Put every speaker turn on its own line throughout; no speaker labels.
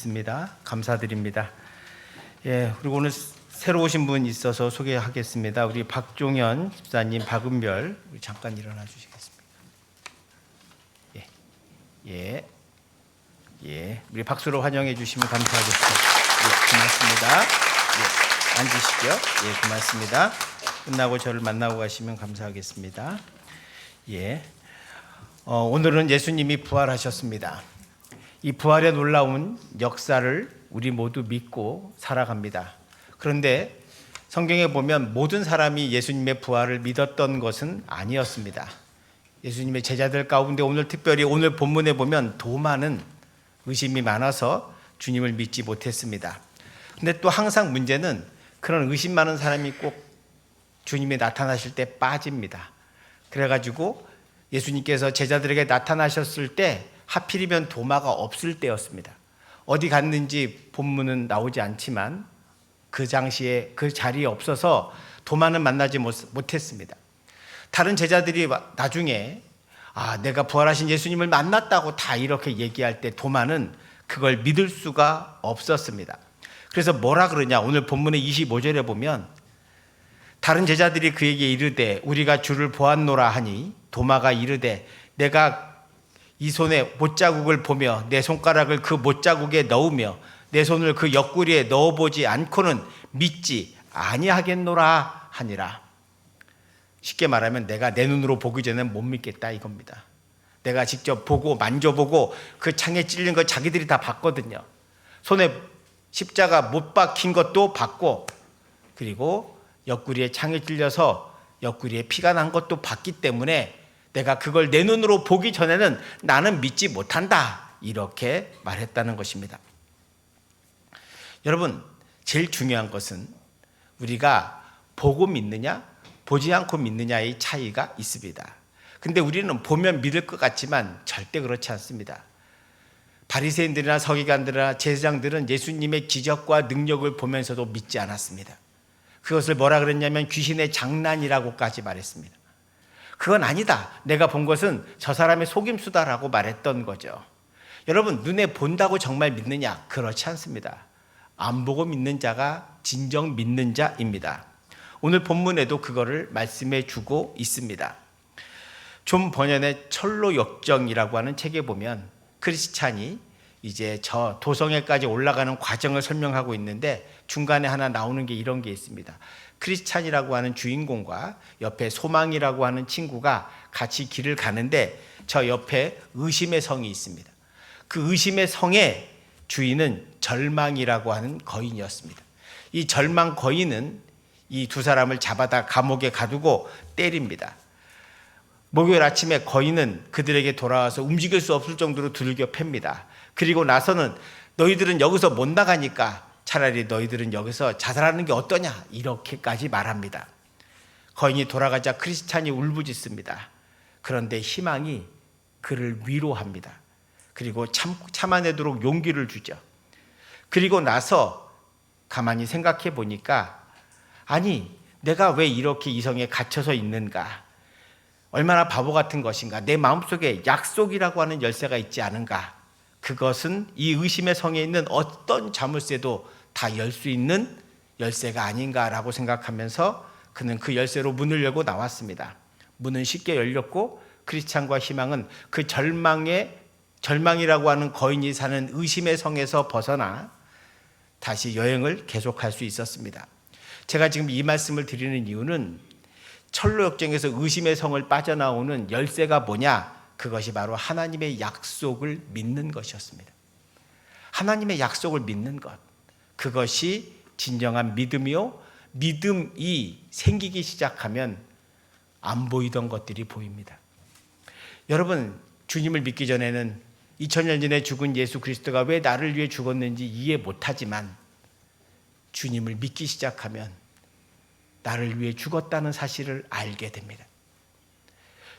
있습니다. 감사드립니다. 그리고 오늘 새로 오신 분 있어서 소개하겠습니다. 우리 박종현 집사님, 박은별, 우리 잠깐 일어나 주시겠습니까? 우리 박수로 환영해 주시면 감사하겠습니다. 고맙습니다. 앉으시죠. 고맙습니다. 끝나고 저를 만나고 가시면 감사하겠습니다. 오늘은 예수님이 부활하셨습니다. 이 부활의 놀라운 역사를 우리 모두 믿고 살아갑니다. 그런데 성경에 보면 모든 사람이 예수님의 부활을 믿었던 것은 아니었습니다. 예수님의 제자들 가운데 특별히 오늘 본문에 보면 도마는 의심이 많아서 주님을 믿지 못했습니다. 근데 또 항상 문제는 그런 의심 많은 사람이 꼭 주님이 나타나실 때 빠집니다. 그래가지고 예수님께서 제자들에게 나타나셨을 때 하필이면 도마가 없을 때였습니다. 어디 갔는지 본문은 나오지 않지만 그 당시에 그 자리에 없어서 도마는 만나지 못했습니다. 다른 제자들이 나중에 내가 부활하신 예수님을 만났다고 다 이렇게 얘기할 때 도마는 그걸 믿을 수가 없었습니다. 그래서 뭐라 그러냐, 오늘 본문의 25절에 보면 다른 제자들이 그에게 이르되 우리가 주를 보았노라 하니 도마가 이르되 내가 이 손에 못자국을 보며 내 손가락을 그 못자국에 넣으며 내 손을 그 옆구리에 넣어보지 않고는 믿지 아니하겠노라 하니라. 쉽게 말하면 내가 내 눈으로 보기 전엔 못 믿겠다 이겁니다. 내가 직접 보고 만져보고 그 창에 찔린 거 자기들이 다 봤거든요. 손에 십자가 못 박힌 것도 봤고, 그리고 옆구리에 창에 찔려서 옆구리에 피가 난 것도 봤기 때문에 내가 그걸 내 눈으로 보기 전에는 나는 믿지 못한다, 이렇게 말했다는 것입니다. 여러분, 제일 중요한 것은 우리가 보고 믿느냐 보지 않고 믿느냐의 차이가 있습니다. 근데 우리는 보면 믿을 것 같지만 절대 그렇지 않습니다. 바리새인들이나 서기관들이나 제사장들은 예수님의 기적과 능력을 보면서도 믿지 않았습니다. 그것을 뭐라 그랬냐면 귀신의 장난이라고까지 말했습니다. 그건 아니다, 내가 본 것은 저 사람의 속임수다라고 말했던 거죠. 여러분, 눈에 본다고 정말 믿느냐? 그렇지 않습니다. 안 보고 믿는 자가 진정 믿는 자입니다. 오늘 본문에도 그거를 말씀해 주고 있습니다. 존 버년의 철로 역정이라고 하는 책에 보면 크리스찬이 이제 저 도성에까지 올라가는 과정을 설명하고 있는데 중간에 하나 나오는 게 이런 게 있습니다. 크리스찬이라고 하는 주인공과 옆에 소망이라고 하는 친구가 같이 길을 가는데 저 옆에 의심의 성이 있습니다. 그 의심의 성의 주인은 절망이라고 하는 거인이었습니다. 이 절망 거인은 이 두 사람을 잡아다 감옥에 가두고 때립니다. 목요일 아침에 거인은 그들에게 돌아와서 움직일 수 없을 정도로 두들겨 팹니다. 그리고 나서는 너희들은 여기서 못 나가니까 차라리 너희들은 여기서 자살하는 게 어떠냐, 이렇게까지 말합니다. 거인이 돌아가자 크리스찬이 울부짖습니다. 그런데 희망이 그를 위로합니다. 그리고 참아내도록 용기를 주죠. 그리고 나서 가만히 생각해 보니까 내가 왜 이렇게 이 성에 갇혀서 있는가, 얼마나 바보 같은 것인가, 내 마음속에 약속이라고 하는 열쇠가 있지 않은가, 그것은 이 의심의 성에 있는 어떤 자물쇠도 다 열 수 있는 열쇠가 아닌가라고 생각하면서 그는 그 열쇠로 문을 열고 나왔습니다. 문은 쉽게 열렸고 크리스찬과 희망은 그 절망이라고 하는 거인이 사는 의심의 성에서 벗어나 다시 여행을 계속할 수 있었습니다. 제가 지금 이 말씀을 드리는 이유는 철로 역정에서 의심의 성을 빠져나오는 열쇠가 뭐냐? 그것이 바로 하나님의 약속을 믿는 것이었습니다. 하나님의 약속을 믿는 것, 그것이 진정한 믿음이요, 믿음이 생기기 시작하면 안 보이던 것들이 보입니다. 여러분, 주님을 믿기 전에는 2000년 전에 죽은 예수 그리스도가 왜 나를 위해 죽었는지 이해 못하지만 주님을 믿기 시작하면 나를 위해 죽었다는 사실을 알게 됩니다.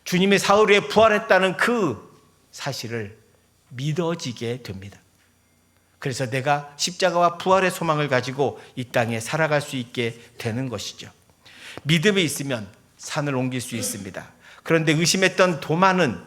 주님의 사흘 후에 부활했다는 그 사실을 믿어지게 됩니다. 그래서 내가 십자가와 부활의 소망을 가지고 이 땅에 살아갈 수 있게 되는 것이죠. 믿음이 있으면 산을 옮길 수 있습니다. 그런데 의심했던 도마는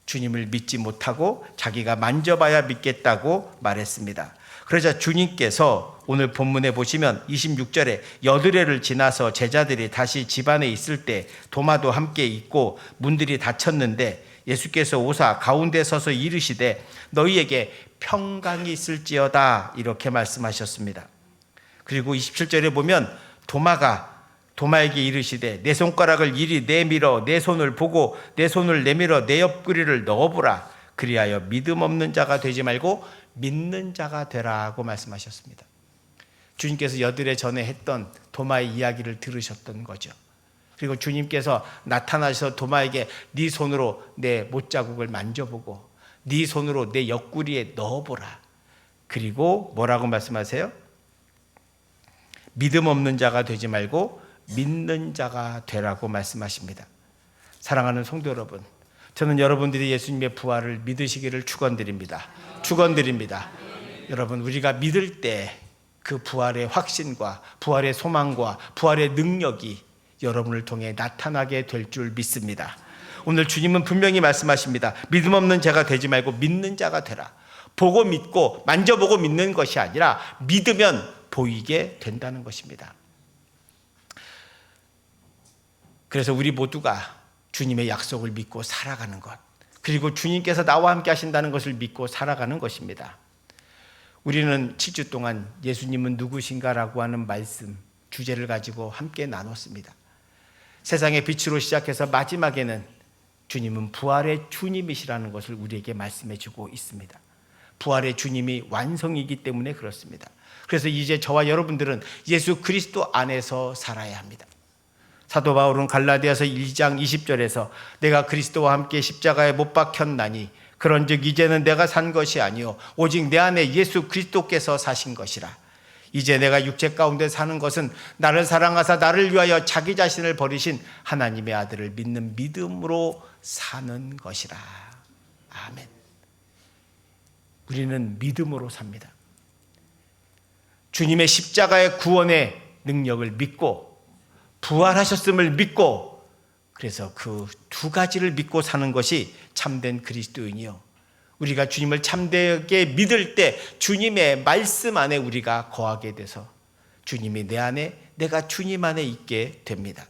주님을 믿지 못하고 자기가 만져봐야 믿겠다고 말했습니다. 그러자 주님께서 오늘 본문에 보시면 26절에 여드레를 지나서 제자들이 다시 집 안에 있을 때 도마도 함께 있고 문들이 닫혔는데 예수께서 오사 가운데 서서 이르시되 너희에게 평강이 있을지어다 이렇게 말씀하셨습니다. 그리고 27절에 보면 도마에게 이르시되 내 손가락을 이리 내밀어 내 손을 보고 내 손을 내밀어 내 옆구리를 넣어보라. 그리하여 믿음 없는 자가 되지 말고 믿는 자가 되라고 말씀하셨습니다. 주님께서 여드레 전에 했던 도마의 이야기를 들으셨던 거죠. 그리고 주님께서 나타나셔서 도마에게 네 손으로 내 못자국을 만져보고 네 손으로 내 옆구리에 넣어보라. 그리고 뭐라고 말씀하세요? 믿음 없는 자가 되지 말고 믿는 자가 되라고 말씀하십니다. 사랑하는 성도 여러분, 저는 여러분들이 예수님의 부활을 믿으시기를 축원드립니다. 여러분, 우리가 믿을 때 그 부활의 확신과 부활의 소망과 부활의 능력이 여러분을 통해 나타나게 될 줄 믿습니다. 오늘 주님은 분명히 말씀하십니다. 믿음 없는 자가 되지 말고 믿는 자가 되라. 보고 믿고 만져보고 믿는 것이 아니라 믿으면 보이게 된다는 것입니다. 그래서 우리 모두가 주님의 약속을 믿고 살아가는 것, 그리고 주님께서 나와 함께 하신다는 것을 믿고 살아가는 것입니다. 우리는 7주 동안 예수님은 누구신가라고 하는 말씀, 주제를 가지고 함께 나눴습니다. 세상의 빛으로 시작해서 마지막에는 주님은 부활의 주님이시라는 것을 우리에게 말씀해 주고 있습니다. 부활의 주님이 완성이기 때문에 그렇습니다. 그래서 이제 저와 여러분들은 예수 그리스도 안에서 살아야 합니다. 사도 바울은 갈라디아서 1장 20절에서 내가 그리스도와 함께 십자가에 못 박혔나니 그런즉 이제는 내가 산 것이 아니요 오직 내 안에 예수 그리스도께서 사신 것이라. 이제 내가 육체 가운데 사는 것은 나를 사랑하사 나를 위하여 자기 자신을 버리신 하나님의 아들을 믿는 믿음으로 사는 것이라. 아멘. 우리는 믿음으로 삽니다. 주님의 십자가의 구원의 능력을 믿고 부활하셨음을 믿고, 그래서 그 두 가지를 믿고 사는 것이 참된 그리스도인이요, 우리가 주님을 참되게 믿을 때 주님의 말씀 안에 우리가 거하게 돼서 주님이 내 안에, 내가 주님 안에 있게 됩니다.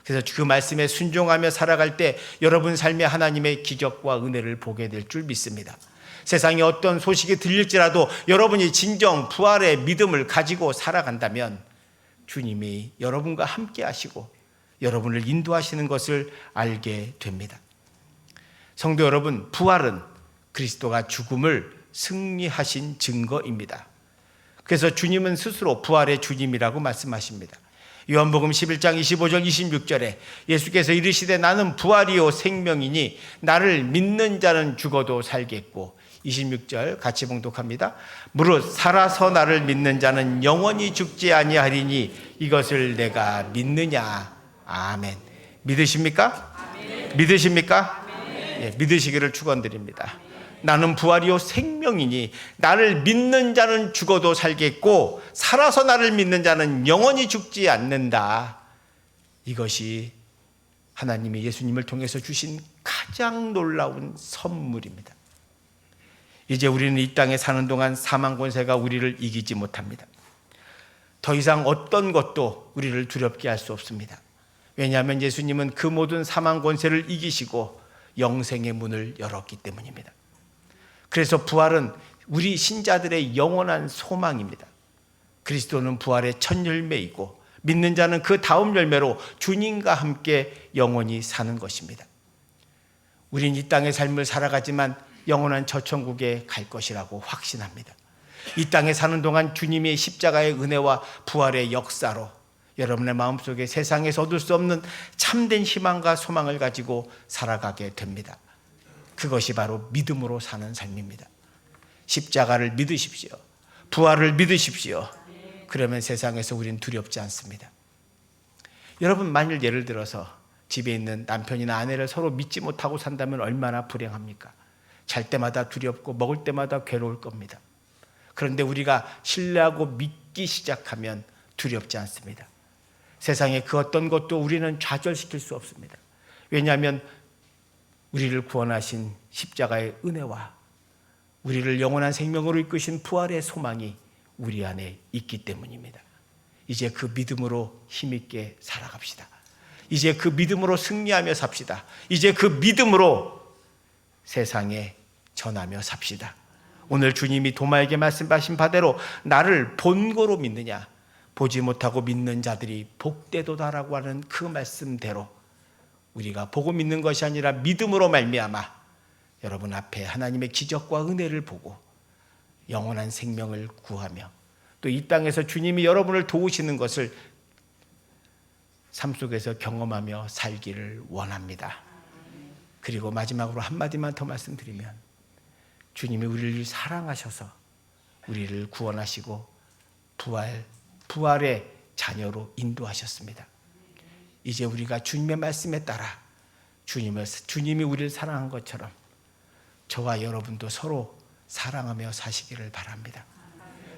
그래서 그 말씀에 순종하며 살아갈 때 여러분 삶에 하나님의 기적과 은혜를 보게 될 줄 믿습니다. 세상에 어떤 소식이 들릴지라도 여러분이 진정 부활의 믿음을 가지고 살아간다면 주님이 여러분과 함께 하시고 여러분을 인도하시는 것을 알게 됩니다. 성도 여러분, 부활은 그리스도가 죽음을 승리하신 증거입니다. 그래서 주님은 스스로 부활의 주님이라고 말씀하십니다. 요한복음 11장 25절 26절에 예수께서 이르시되 나는 부활이요 생명이니 나를 믿는 자는 죽어도 살겠고, 26절 같이 봉독합니다. 무릇 살아서 나를 믿는 자는 영원히 죽지 아니하리니 이것을 내가 믿느냐. 아멘. 믿으십니까? 아멘. 믿으십니까? 아멘. 예, 믿으시기를 축원드립니다. 나는 부활이요 생명이니 나를 믿는 자는 죽어도 살겠고 살아서 나를 믿는 자는 영원히 죽지 않는다. 이것이 하나님이 예수님을 통해서 주신 가장 놀라운 선물입니다. 이제 우리는 이 땅에 사는 동안 사망 권세가 우리를 이기지 못합니다. 더 이상 어떤 것도 우리를 두렵게 할 수 없습니다. 왜냐하면 예수님은 그 모든 사망 권세를 이기시고 영생의 문을 열었기 때문입니다. 그래서 부활은 우리 신자들의 영원한 소망입니다. 그리스도는 부활의 첫 열매이고 믿는 자는 그 다음 열매로 주님과 함께 영원히 사는 것입니다. 우린 이 땅의 삶을 살아가지만 영원한 저천국에 갈 것이라고 확신합니다. 이 땅에 사는 동안 주님의 십자가의 은혜와 부활의 역사로 여러분의 마음속에 세상에서 얻을 수 없는 참된 희망과 소망을 가지고 살아가게 됩니다. 그것이 바로 믿음으로 사는 삶입니다. 십자가를 믿으십시오. 부활을 믿으십시오. 그러면 세상에서 우린 두렵지 않습니다. 여러분, 만일 예를 들어서 집에 있는 남편이나 아내를 서로 믿지 못하고 산다면 얼마나 불행합니까? 잘 때마다 두렵고 먹을 때마다 괴로울 겁니다. 그런데 우리가 신뢰하고 믿기 시작하면 두렵지 않습니다. 세상의 그 어떤 것도 우리는 좌절시킬 수 없습니다. 왜냐하면 우리를 구원하신 십자가의 은혜와 우리를 영원한 생명으로 이끄신 부활의 소망이 우리 안에 있기 때문입니다. 이제 그 믿음으로 힘있게 살아갑시다. 이제 그 믿음으로 승리하며 삽시다. 이제 그 믿음으로 세상에 전하며 삽시다. 오늘 주님이 도마에게 말씀하신 바대로 나를 본고로 믿느냐, 보지 못하고 믿는 자들이 복되도다라고 하는 그 말씀대로 우리가 보고 믿는 것이 아니라 믿음으로 말미암아 여러분 앞에 하나님의 기적과 은혜를 보고 영원한 생명을 구하며 또 이 땅에서 주님이 여러분을 도우시는 것을 삶 속에서 경험하며 살기를 원합니다. 그리고 마지막으로 한마디만 더 말씀드리면, 주님이 우리를 사랑하셔서 우리를 구원하시고 부활의 자녀로 인도하셨습니다. 이제 우리가 주님의 말씀에 따라 주님이 우리를 사랑한 것처럼 저와 여러분도 서로 사랑하며 사시기를 바랍니다.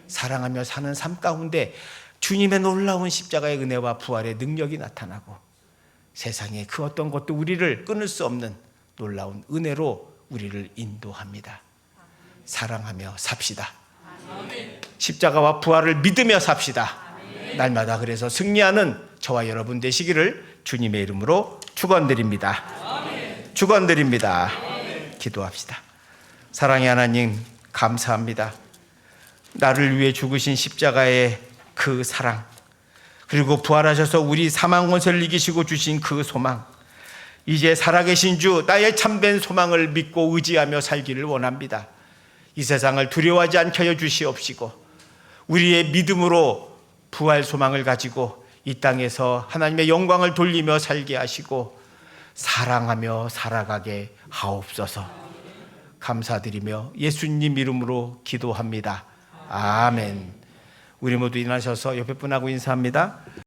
사랑하며 사는 삶 가운데 주님의 놀라운 십자가의 은혜와 부활의 능력이 나타나고 세상에 그 어떤 것도 우리를 끊을 수 없는 놀라운 은혜로 우리를 인도합니다. 사랑하며 삽시다. 십자가와 부활을 믿으며 삽시다. 날마다 그래서 승리하는 저와 여러분 되시기를 주님의 이름으로 축원드립니다. 축원드립니다. 기도합시다. 사랑의 하나님, 감사합니다. 나를 위해 죽으신 십자가의 그 사랑, 그리고 부활하셔서 우리 사망 권세를 이기시고 주신 그 소망, 이제 살아계신 주 나의 참된 소망을 믿고 의지하며 살기를 원합니다. 이 세상을 두려워하지 않게 하여 주시옵시고 우리의 믿음으로 부활 소망을 가지고 이 땅에서 하나님의 영광을 돌리며 살게 하시고 사랑하며 살아가게 하옵소서. 감사드리며 예수님 이름으로 기도합니다. 아멘. 우리 모두 일어나셔서 옆에 분하고 인사합니다.